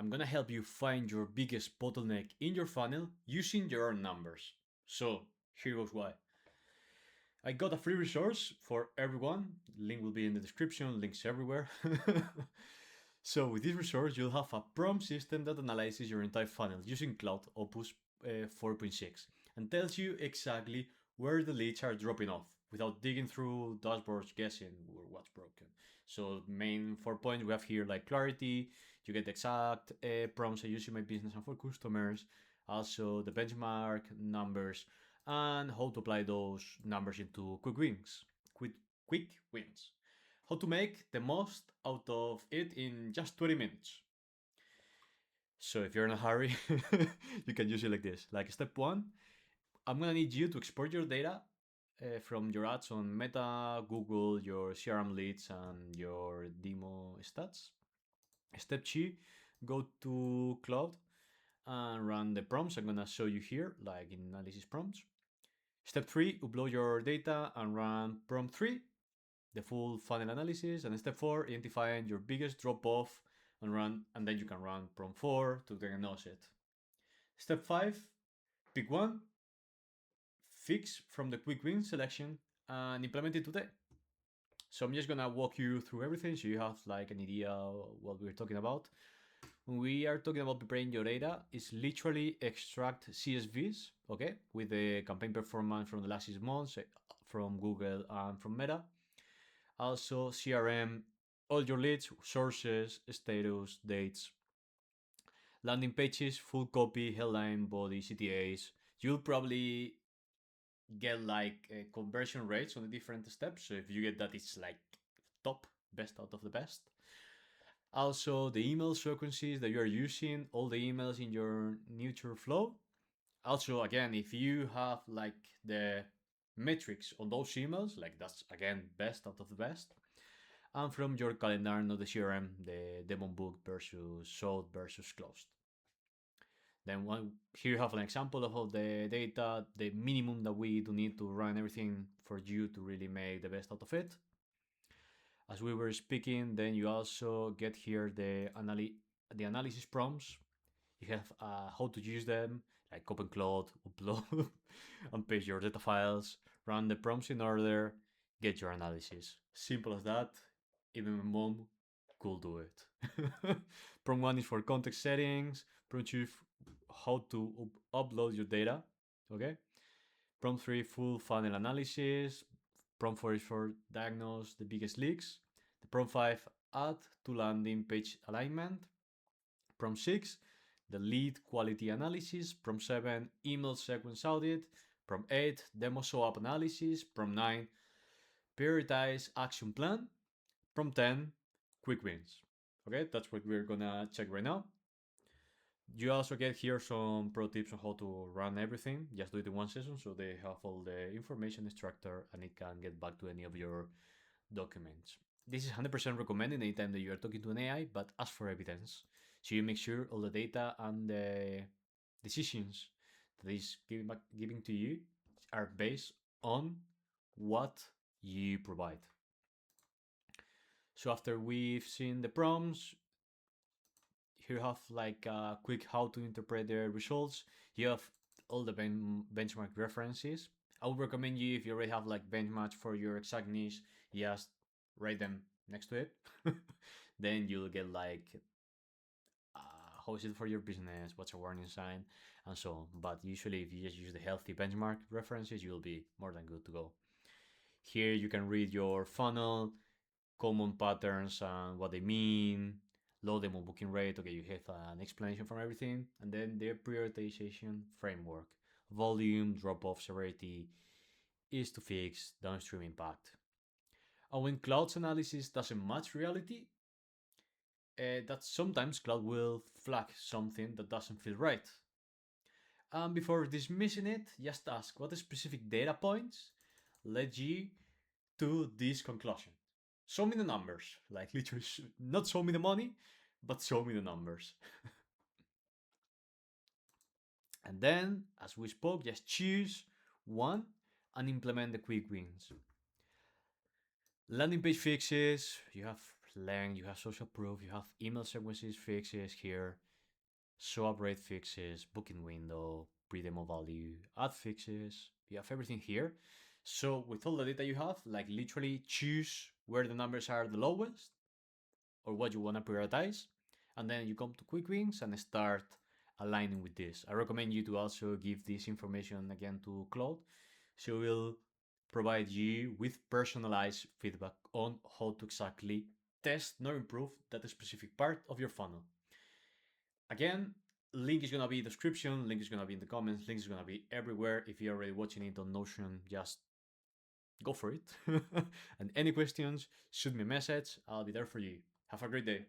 I'm gonna help you find your biggest bottleneck in your funnel using your numbers. So here goes why. I got a free resource for everyone. Link will be in the description, links everywhere. So with this resource, you'll have a prompt system that analyzes your entire funnel using Cloud Opus 4.6 and tells you exactly where the leads are dropping off without digging through dashboards guessing what's broken. So main 4 points we have here like clarity, you get the exact prompts I use in my business and for customers, also the benchmark numbers, and how to apply those numbers into quick wins. Quick wins. How to make the most out of it in just 20 minutes. So if you're in a hurry, you can use it like this. Like step one, I'm gonna need you to export your data from your ads on Meta, Google, your CRM leads, and your demo stats. Step two, go to Cloud and run the prompts I'm gonna show you here, like in analysis prompts. Step three, upload your data and run prompt three, the full funnel analysis. And step four, identifying your biggest drop off and then you can run prompt four to diagnose it. Step five, pick one, fix from the quick win selection and implement it today. So I'm just gonna walk you through everything so you have like an idea what we're talking about. When we are talking about preparing your data, it's literally extract CSVs, okay, with the campaign performance from the last 6 months from Google and from Meta. Also CRM, all your leads, sources, status, dates, landing pages, full copy, headline, body, CTAs. You'll probably get like conversion rates on the different steps. So if you get that, it's like top, best out of the best. Also, the email frequencies that you are using, all the emails in your nurture flow. Also, again, if you have like the metrics on those emails, like that's again best out of the best. And from your calendar, not the CRM, the demo book versus sold versus closed. Then here you have an example of all the data, the minimum that we do need to run everything for you to really make the best out of it. As we were speaking, then you also get here the analysis prompts. You have how to use them, like open Cloud, upload and paste your data files, run the prompts in order, get your analysis. Simple as that. Even my mom could do it. Prompt 1 is for context settings. Prompt 2, how to upload your data. Okay. Prompt 3, full funnel analysis. Prompt 4 is for diagnose the biggest leaks. The prompt 5, add to landing page alignment. Prompt 6, the lead quality analysis. Prompt 7, email sequence audit. Prompt 8, demo show up analysis. Prompt 9, prioritize action plan. Prompt 10, quick wins. Okay, that's what we're gonna check right now. You also get here some pro tips on how to run everything. Just do it in one session so they have all the information structure and it can get back to any of your documents. This is 100% recommended anytime that you are talking to an AI, but ask for evidence. So you make sure all the data and the decisions that is giving to you are based on what you provide. So after we've seen the prompts, here you have like a quick how to interpret the results. You have all the benchmark references. I would recommend you, if you already have like benchmarks for your exact niche, just write them next to it. Then you'll get like how is it for your business, what's a warning sign, and so on. But usually if you just use the healthy benchmark references, you'll be more than good to go. Here you can read your funnel, common patterns and what they mean, low demo booking rate. Okay, you have an explanation from everything, and then their prioritization framework, volume, drop off severity, is to fix, downstream impact. And when Cloud's analysis doesn't match reality, that sometimes Cloud will flag something that doesn't feel right. And before dismissing it, just ask what specific data points led you to this conclusion. Show me the numbers. Like literally, not show me the money, but show me the numbers. And then, as we spoke, just choose one and implement the quick wins. Landing page fixes, you have length, you have social proof, you have email sequences fixes here. So upgrade fixes, booking window, pre-demo value, add fixes. You have everything here. So with all the data you have, like literally choose where the numbers are the lowest or what you want to prioritize. And then you come to quick wins and start aligning with this. I recommend you to also give this information again to Claude. So we'll provide you with personalized feedback on how to exactly test nor improve that specific part of your funnel. Again, link is gonna be in the description, link is gonna be in the comments, link is gonna be everywhere. If you're already watching it on Notion, just go for it. And any questions, shoot me a message. I'll be there for you. Have a great day.